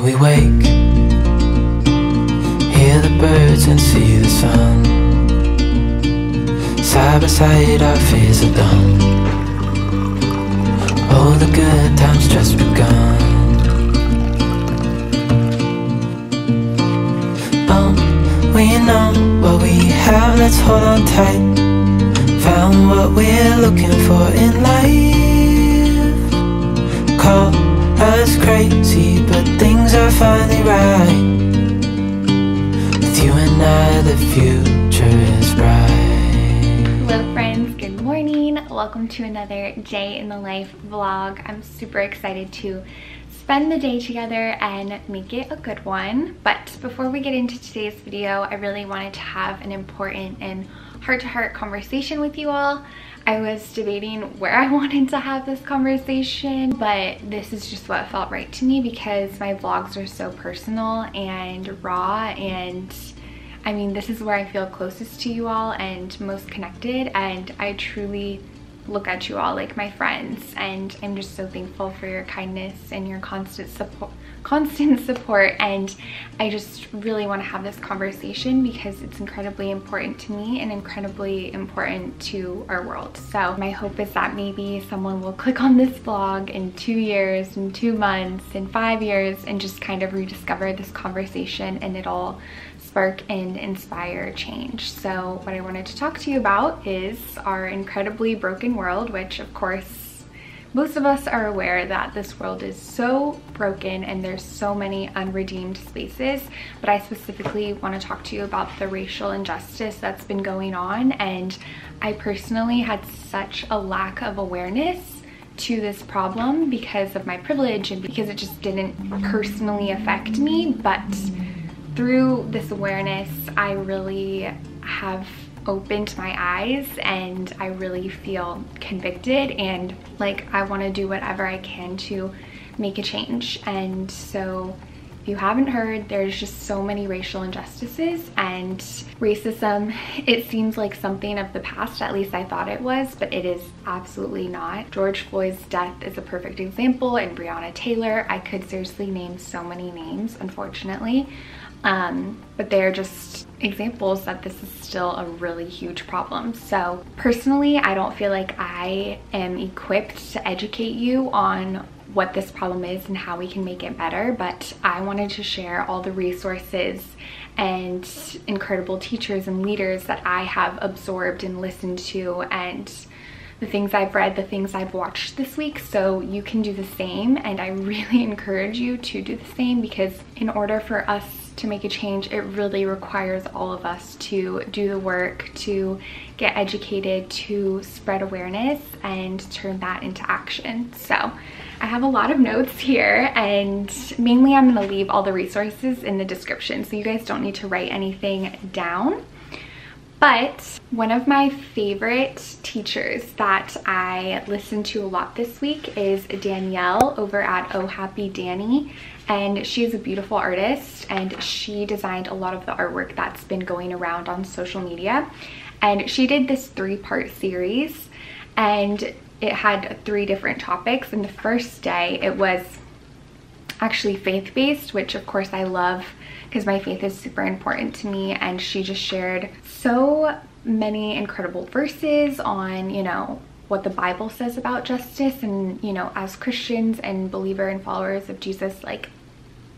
we wake, hear the birds and see the sun. Side by side our fears are done. All the good times just begun. We know what we have, let's hold on tight. Found what we're looking for in life. Call us crazy, but things are finally right. With you and I, the future is bright. Hello friends, good morning. Welcome to another day in the life vlog. I'm super excited to spend the day together and make it a good one. But before we get into today's video, I really wanted to have an important and heart-to-heart conversation with you all. I was debating where I wanted to have this conversation, but this is just what felt right to me because my vlogs are so personal and raw, and I mean, this is where I feel closest to you all and most connected, and I truly look at you all like my friends, and I'm just so thankful for your kindness and your constant support, and I just really want to have this conversation because it's incredibly important to me and incredibly important to our world. So my hope is that maybe someone will click on this vlog in 2 years, in 2 months, in 5 years, and just kind of rediscover this conversation, and it'll spark and inspire change. So what I wanted to talk to you about is our incredibly broken world, which of course most of us are aware that this world is so broken and there's so many unredeemed spaces, but I specifically want to talk to you about the racial injustice that's been going on, and I personally had such a lack of awareness to this problem because of my privilege and because it just didn't personally affect me, but through this awareness, I really have opened my eyes and I really feel convicted, and like I want to do whatever I can to make a change. And so if you haven't heard, there's just so many racial injustices, and racism, it seems like something of the past, at least I thought it was, but it is absolutely not. George Floyd's death is a perfect example, and Breonna Taylor. I could seriously name so many names, unfortunately. But they're just examples that this is still a really huge problem. So personally, I don't feel like I am equipped to educate you on what this problem is and how we can make it better, but I wanted to share all the resources and incredible teachers and leaders that I have absorbed and listened to, and the things I've read, the things I've watched this week, so you can do the same. And I really encourage you to do the same, because in order for us to make a change, it really requires all of us to do the work, to get educated, to spread awareness, and turn that into action. So I have a lot of notes here, and mainly I'm going to leave all the resources in the description, so you guys don't need to write anything down. But one of my favorite teachers that I listened to a lot this week is Danielle over at Oh Happy Danny, and she is a beautiful artist, and she designed a lot of the artwork that's been going around on social media. And she did this 3-part series, and it had 3 different topics. And the first day it was actually faith-based, which of course I love because my faith is super important to me, and she just shared so many incredible verses on, you know, what the Bible says about justice, and, you know, as Christians and believer and followers of Jesus, like,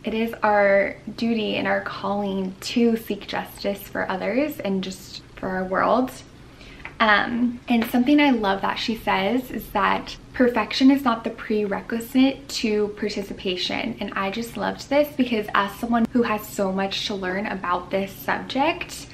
it is our duty and our calling to seek justice for others and just for our world. And something I love that she says is that perfection is not the prerequisite to participation. And I just loved this because as someone who has so much to learn about this subject,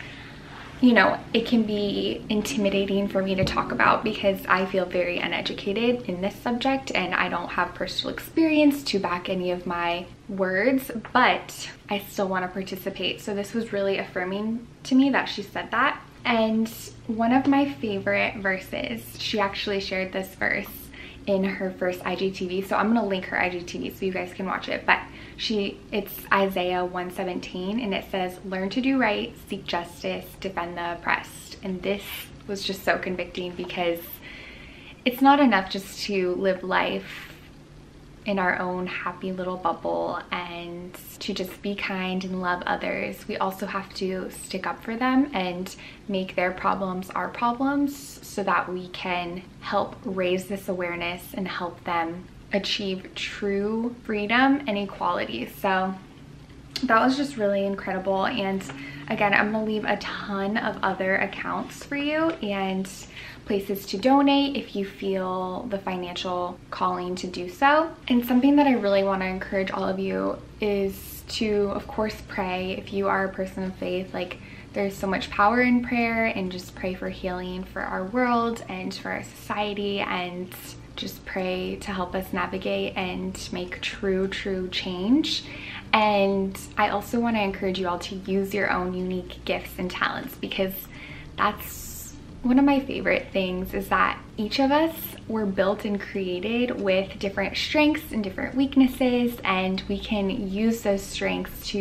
you know, it can be intimidating for me to talk about because I feel very uneducated in this subject and I don't have personal experience to back any of my words, but I still want to participate. So this was really affirming to me that she said that. And one of my favorite verses, she actually shared this verse in her first IGTV, so I'm gonna link her IGTV so you guys can watch it, but it's Isaiah 1:17, and it says, "Learn to do right, seek justice, defend the oppressed." And this was just so convicting because it's not enough just to live life in our own happy little bubble and to just be kind and love others, we also have to stick up for them and make their problems our problems so that we can help raise this awareness and help them achieve true freedom and equality. So that was just really incredible. And again, I'm gonna leave a ton of other accounts for you and places to donate if you feel the financial calling to do so. And something that I really want to encourage all of you is to, of course, pray. If you are a person of faith, like, there's so much power in prayer, and just pray for healing for our world and for our society, and just pray to help us navigate and make true change. And I also want to encourage you all to use your own unique gifts and talents, because that's one of my favorite things, is that each of us were built and created with different strengths and different weaknesses, and we can use those strengths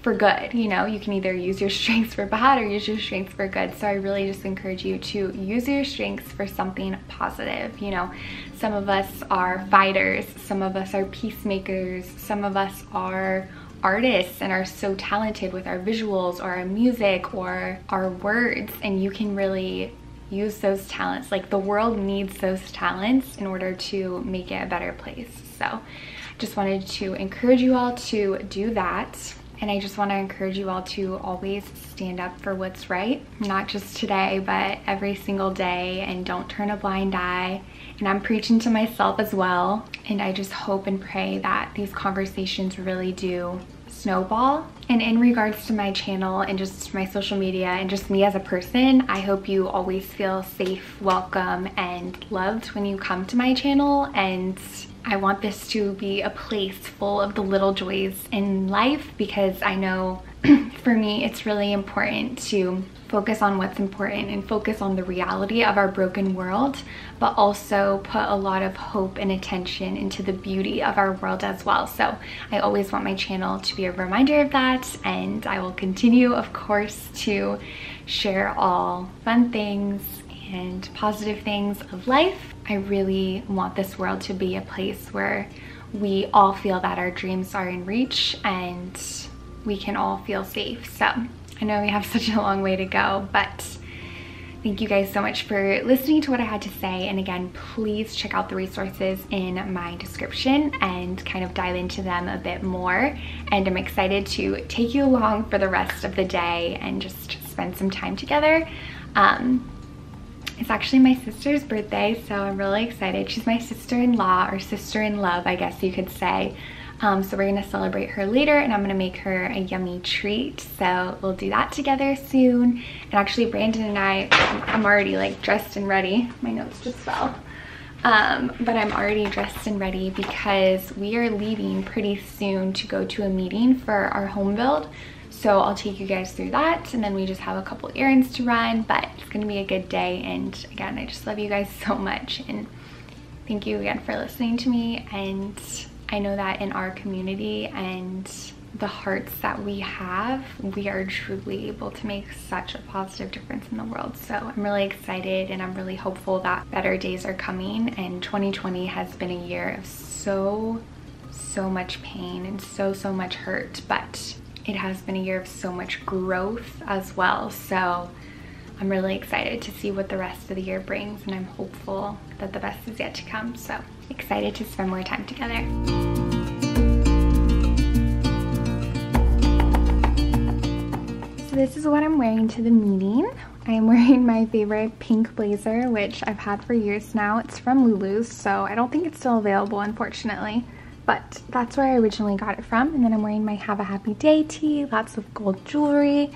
for good. You know, you can either use your strengths for bad or use your strengths for good. So I really just encourage you to use your strengths for something positive. You know, some of us are fighters, some of us are peacemakers, some of us are artists and are so talented with our visuals or our music or our words, and you can really use those talents. Like, the world needs those talents in order to make it a better place. So just wanted to encourage you all to do that. And I just want to encourage you all to always stand up for what's right, not just today, but every single day, and don't turn a blind eye. And I'm preaching to myself as well. And I just hope and pray that these conversations really do snowball. And in regards to my channel and just my social media and just me as a person, I hope you always feel safe, welcome, and loved when you come to my channel. And I want this to be a place full of the little joys in life, because I know for me it's really important to focus on what's important and focus on the reality of our broken world, but also put a lot of hope and attention into the beauty of our world as well. So I always want my channel to be a reminder of that, and I will continue, of course, to share all fun things and positive things of life. I really want this world to be a place where we all feel that our dreams are in reach and we can all feel safe. So I know we have such a long way to go, but thank you guys so much for listening to what I had to say. And again, please check out the resources in my description and kind of dive into them a bit more. And I'm excited to take you along for the rest of the day and just spend some time together. It's actually my sister's birthday, so I'm really excited. She's my sister-in-law, or sister-in-love, I guess you could say. So we're gonna celebrate her later, and I'm gonna make her a yummy treat. So we'll do that together soon. And actually, Brandon and I'm already like dressed and ready. My notes just fell. But I'm already dressed and ready because we are leaving pretty soon to go to a meeting for our home build. So I'll take you guys through that, and then we just have a couple errands to run, but it's gonna be a good day. And again, I just love you guys so much, and thank you again for listening to me. And I know that in our community and the hearts that we have, we are truly able to make such a positive difference in the world. So I'm really excited, and I'm really hopeful that better days are coming. And 2020 has been a year of so much pain and so much hurt, but it has been a year of so much growth as well. So I'm really excited to see what the rest of the year brings, and I'm hopeful that the best is yet to come. So excited to spend more time together. So this is what I'm wearing to the meeting. I am wearing my favorite pink blazer, which I've had for years now. It's from Lulu's, so I don't think it's still available, unfortunately. But that's where I originally got it from. And then I'm wearing my Have a Happy Day tee, lots of gold jewelry.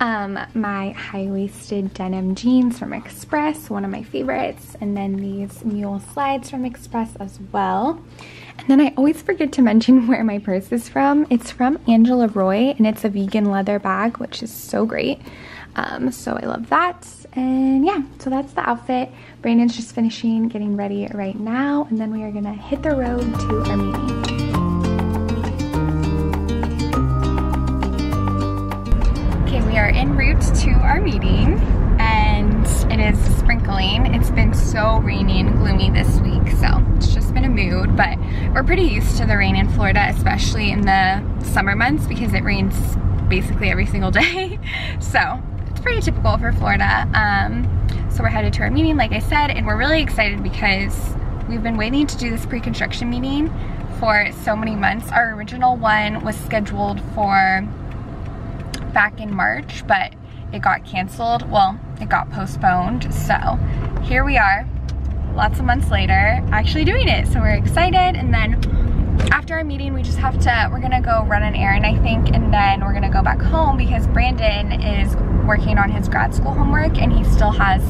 My high-waisted denim jeans from Express, one of my favorites. And then these mule slides from Express as well. And then I always forget to mention where my purse is from. It's from Angela Roy, and it's a vegan leather bag, which is so great. So I love that. And yeah, so that's the outfit. Brandon's just finishing getting ready right now, and then we are gonna hit the road to our meeting. Okay, we are en route to our meeting, and it is sprinkling. It's been so rainy and gloomy this week, so it's just been a mood, but we're pretty used to the rain in Florida, especially in the summer months because it rains basically every single day. So it's pretty typical for Florida. So we're headed to our meeting, like I said, and we're really excited because we've been waiting to do this pre-construction meeting for so many months. Our original one was scheduled for back in March, but it got canceled. Well, it got postponed. So here we are, lots of months later, actually doing it. So we're excited. And then after our meeting, we just have to, we're gonna go run an errand, I think, and then we're gonna go back home because Brandon is working on his grad school homework and he still has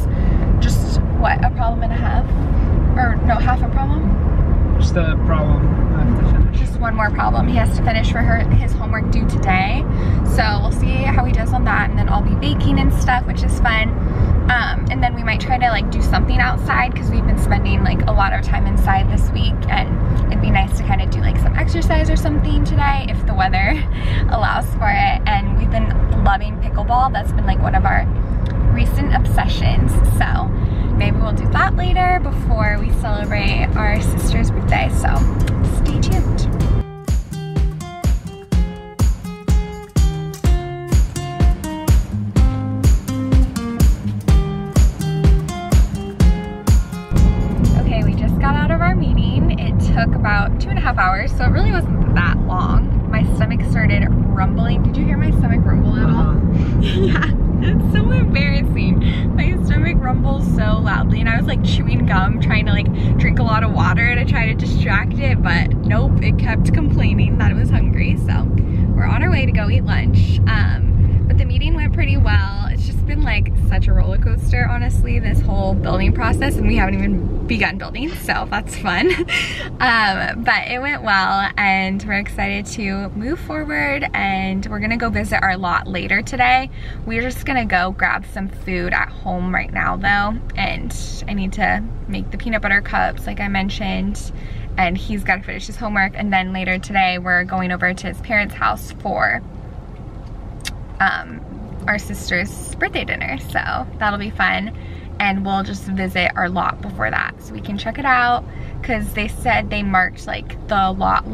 just, what, a problem and a half? Or no, half a problem? Just a problem left to finish. Just one more problem he has to finish for his homework due today. So we'll see how he does on that, and then I'll be baking and stuff, which is fun. And then we might try to like do something outside because we've been spending like a lot of time inside this week, and it'd be nice to kind of do like some exercise or something today if the weather allows for it. And we've been loving pickleball. That's been like one of our recent obsessions. So maybe we'll do that later before we celebrate our sister's birthday. So stay tuned. Took about 2.5 hours, so it really wasn't that long. My stomach started rumbling. Did you hear my stomach rumble at all? Yeah, it's so embarrassing. My stomach rumbles so loudly, and I was like chewing gum, trying to like drink a lot of water to try to distract it, but nope, it kept complaining that it was hungry. So we're on our way to go eat lunch. But the meeting went pretty well. It's just been like such a roller coaster, honestly, this whole building process, and we haven't even begun building, so that's fun. But it went well, and we're excited to move forward, and we're gonna go visit our lot later today. We're just gonna go grab some food at home right now though, and I need to make the peanut butter cups like I mentioned, and he's got to finish his homework, and then later today we're going over to his parents' house for our sister's birthday dinner, so that'll be fun. And we'll just visit our lot before that so we can check it out, because they said they marked like the lot,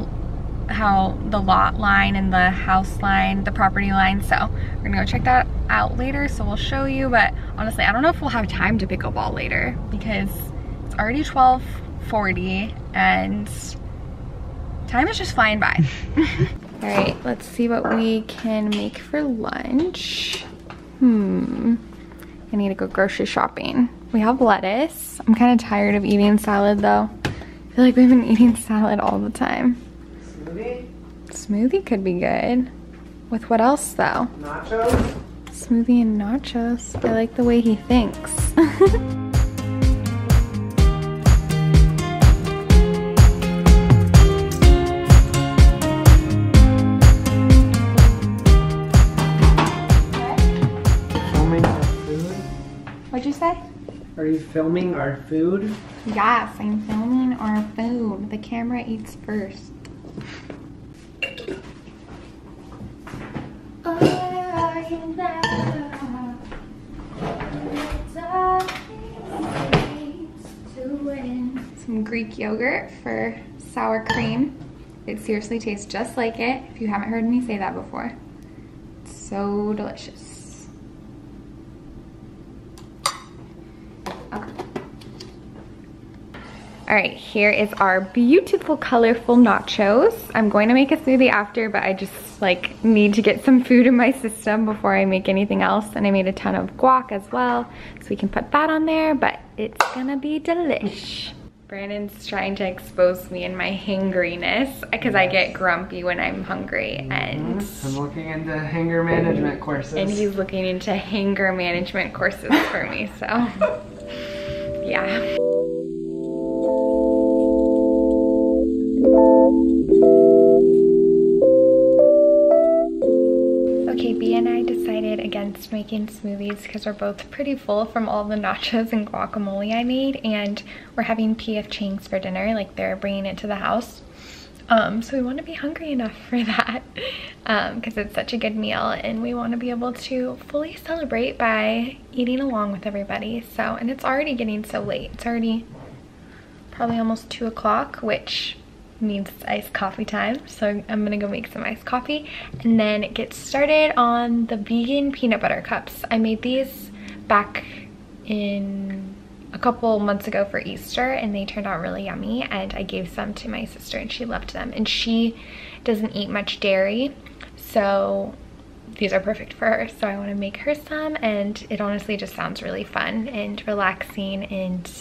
how the lot line and the house line, the property line, so we're gonna go check that out later, so we'll show you. But honestly, I don't know if we'll have time to pickleball later because it's already 12:40 and time is just flying by. All right, let's see what we can make for lunch. I need to go grocery shopping. We have lettuce. I'm kind of tired of eating salad though. I feel like we've been eating salad all the time. Smoothie? Smoothie could be good. With what else though? Nachos? Smoothie and nachos. I like the way he thinks. What'd you say? Are you filming our food? Yes, I'm filming our food. The camera eats first. Some Greek yogurt for sour cream. It seriously tastes just like it, if you haven't heard me say that before. It's so delicious. All right, here is our beautiful, colorful nachos. I'm going to make a smoothie after, but I just like need to get some food in my system before I make anything else. And I made a ton of guac as well, so we can put that on there, but it's gonna be delish. Brandon's trying to expose me in my hangriness because I get grumpy when I'm hungry, and I'm looking into hanger management courses. And he's looking into hanger management courses for me, so yeah. Okay, B and I decided against making smoothies because we're both pretty full from all the nachos and guacamole I made, and we're having P.F. Chang's for dinner, like they're bringing it to the house. So we want to be hungry enough for that because it's such a good meal, and we want to be able to fully celebrate by eating along with everybody. So, and it's already getting so late. It's already probably almost 2 o'clock, which means it's iced coffee time. So I'm gonna go make some iced coffee and then get started on the vegan peanut butter cups. I made these back in a couple months ago for Easter and they turned out really yummy, and I gave some to my sister and she loved them, and she doesn't eat much dairy, so these are perfect for her. So I want to make her some, and it honestly just sounds really fun and relaxing and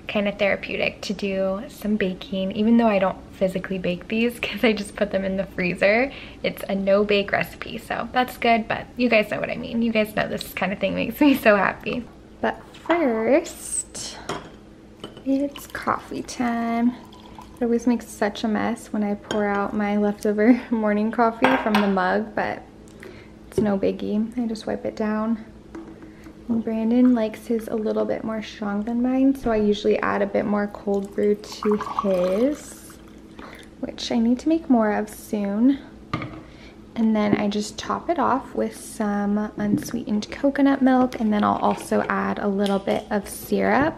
kind of therapeutic to do some baking, even though I don't physically bake these because I just put them in the freezer. It's a no bake recipe, so that's good, but you guys know what I mean. You guys know this kind of thing makes me so happy. But first, it's coffee time. It always makes such a mess when I pour out my leftover morning coffee from the mug, but it's no biggie. I just wipe it down. And Brandon likes his a little bit more strong than mine, so I usually add a bit more cold brew to his, which I need to make more of soon. And then I just top it off with some unsweetened coconut milk, and then I'll also add a little bit of syrup.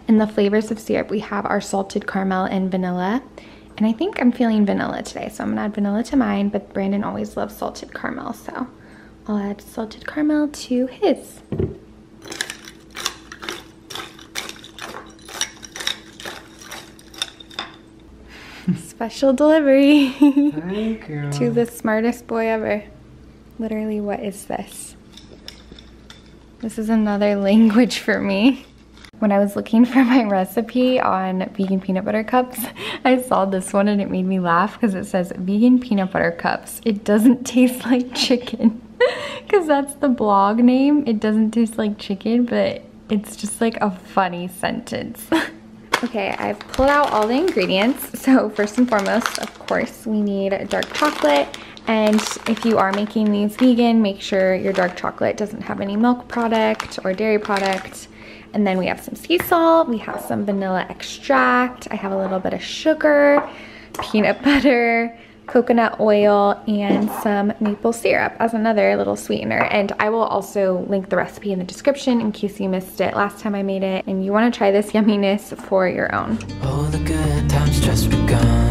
And the flavors of syrup we have are salted caramel and vanilla. And I think I'm feeling vanilla today, so I'm gonna add vanilla to mine, but Brandon always loves salted caramel, so I'll add salted caramel to his. Special delivery. Thank you. To the smartest boy ever. Literally, what is this? This is another language for me. When I was looking for my recipe on vegan peanut butter cups, I saw this one and it made me laugh because it says vegan peanut butter cups. It doesn't taste like chicken. Because that's the blog name. It doesn't taste like chicken, but it's just like a funny sentence. Okay, I've pulled out all the ingredients. So first and foremost, of course, we need dark chocolate. And if you are making these vegan, make sure your dark chocolate doesn't have any milk product or dairy product. And then we have some sea salt, we have some vanilla extract, I have a little bit of sugar, peanut butter, coconut oil, and some maple syrup as another little sweetener. And I will also link the recipe in the description in case you missed it last time I made it and you want to try this yumminess for your own. Oh, the good times just begun.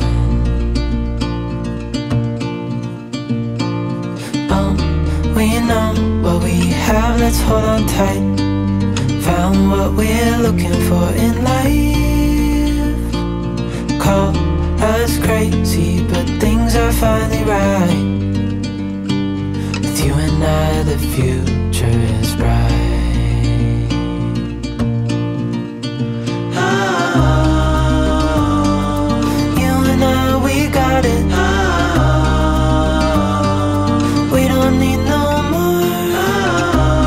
Oh, we know what we have, let's hold on tight. Found what we're looking for in life. Call us crazy, but things are finally right. With you and I, the future is bright. Oh, you and I, we got it. Oh, we don't need no more. Oh,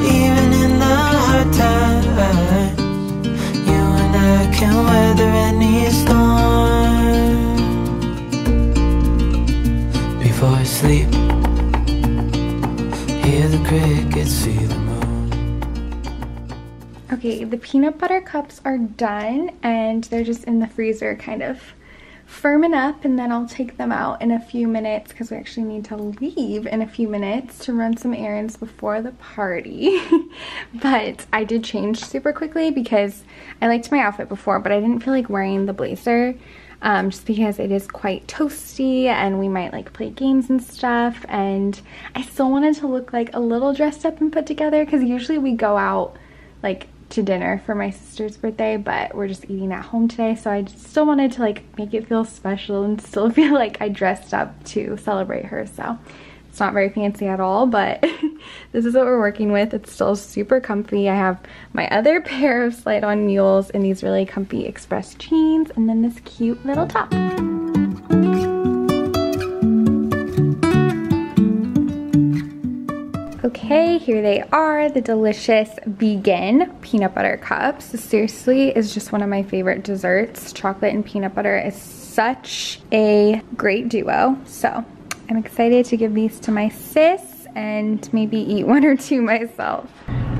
even in the hard times, you and I can weather any storm. Before I sleep, hear the crickets, see the moon. Okay, the peanut butter cups are done and they're just in the freezer kind of firming up, and then I'll take them out in a few minutes because we actually need to leave in a few minutes to run some errands before the party. But I did change super quickly because I liked my outfit before, but I didn't feel like wearing the blazer just because it is quite toasty and we might like play games and stuff, and I still wanted to look like a little dressed up and put together because usually we go out like to dinner for my sister's birthday, but we're just eating at home today, so I still wanted to like make it feel special and still feel like I dressed up to celebrate her. So it's not very fancy at all, but this is what we're working with. It's still super comfy. I have my other pair of slide-on mules and these really comfy Express jeans, and then this cute little top. Okay, here they are, the delicious vegan peanut butter cups. This seriously is just one of my favorite desserts. Chocolate and peanut butter is such a great duo. So I'm excited to give these to my sis and maybe eat one or two myself.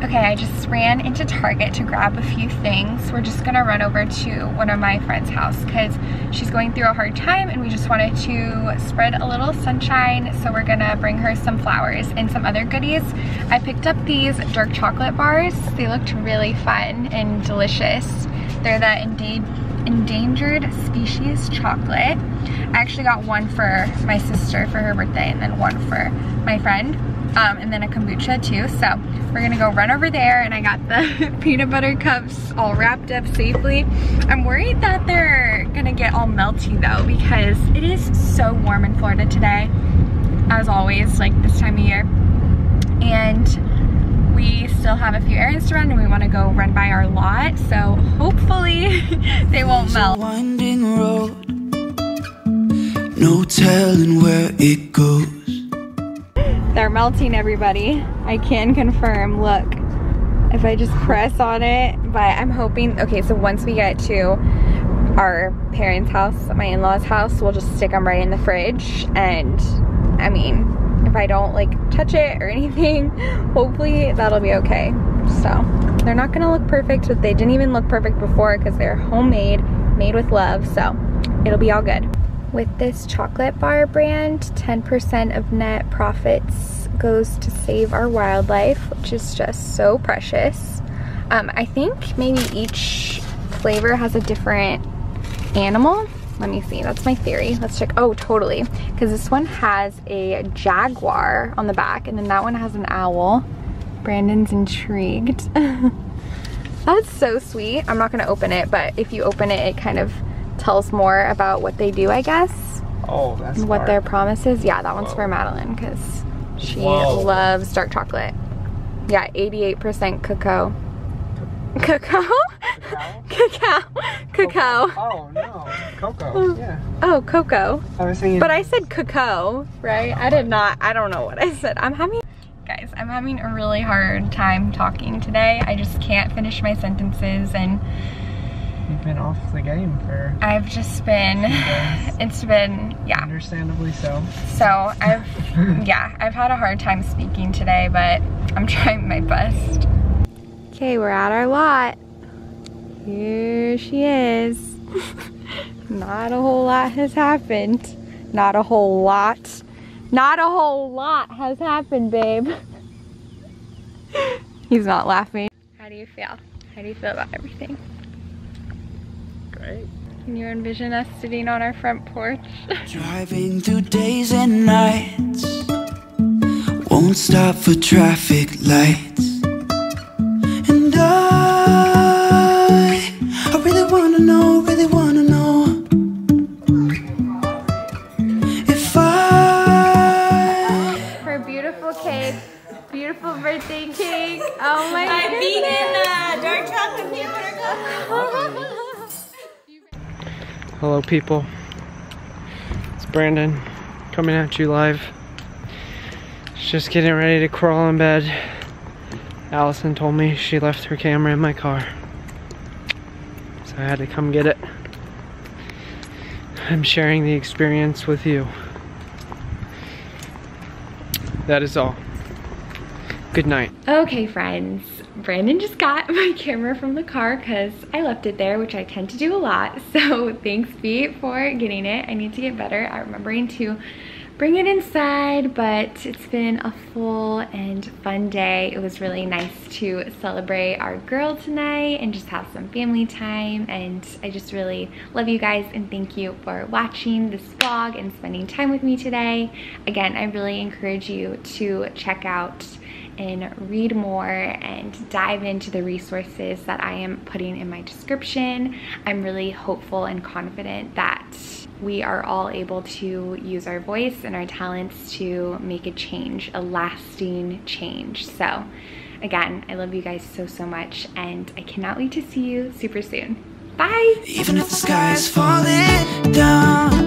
Okay, I just ran into Target to grab a few things. We're just gonna run over to one of my friend's house because she's going through a hard time and we just wanted to spread a little sunshine. So we're gonna bring her some flowers and some other goodies. I picked up these dark chocolate bars. They looked really fun and delicious. They're the endangered species chocolate. I actually got one for my sister for her birthday and then one for my friend. And then a kombucha too. So we're gonna go run over there, and I got the peanut butter cups all wrapped up safely. I'm worried that they're gonna get all melty though, because it is so warm in Florida today, as always, like this time of year. And we still have a few errands to run, and we wanna go run by our lot. So hopefully they won't melt. Winding road, no telling where it goes. They're melting, everybody. I can confirm, look, if I just press on it, but I'm hoping, okay, so once we get to our parents' house, my in-laws' house, we'll just stick them right in the fridge. And I mean, if I don't like touch it or anything, hopefully that'll be okay. So they're not gonna look perfect, but they didn't even look perfect before because they're homemade, made with love, so it'll be all good. With this chocolate bar brand, 10% of net profits goes to save our wildlife, which is just so precious. I think maybe each flavor has a different animal. Let me see, that's my theory. Let's check. Oh, totally. Because this one has a jaguar on the back, and then that one has an owl. Brandon's intrigued. That's so sweet. I'm not gonna open it, but if you open it, it kind of tells more about what they do, I guess. Oh, that's what smart. their promise is. Yeah, that one's Whoa. for Madeline because she Whoa. loves dark chocolate. Yeah, 88% cacao. Cacao? Cacao. Cacao. Oh, no. Cocoa. Yeah. Oh, cocoa. I was thinking. But I said cacao, right? I did not. I don't know what I said. Guys, I'm having a really hard time talking today. I just can't finish my sentences, and You've been off the game for. I've just been, it's been, yeah. Understandably so. So I've had a hard time speaking today, but I'm trying my best. Okay, we're at our lot. Here she is. Not a whole lot has happened. Not a whole lot. Not a whole lot has happened, babe. He's not laughing. How do you feel? How do you feel about everything? Great. Can you envision us sitting on our front porch? Driving through days and nights, won't stop for traffic lights. And I really wanna know, if For a beautiful cake, beautiful birthday cake. Oh my goodness. I'm vegan dark chocolate peanut butter cup. Hello, people. It's Brandon coming at you live. Just getting ready to crawl in bed. Allison told me she left her camera in my car, so I had to come get it. I'm sharing the experience with you. That is all. Good night. Okay, friends. Brandon just got my camera from the car because I left it there, which I tend to do a lot. So thanks, Pete, for getting it. I need to get better at remembering to bring it inside, but it's been a full and fun day. It was really nice to celebrate our girl tonight and just have some family time. And I just really love you guys and thank you for watching this vlog and spending time with me today. Again, I really encourage you to check out and read more and dive into the resources that I am putting in my description. I'm really hopeful and confident that we are all able to use our voice and our talents to make a change, a lasting change. So again, I love you guys so much, and I cannot wait to see you super soon. Bye! even if the sky is falling down.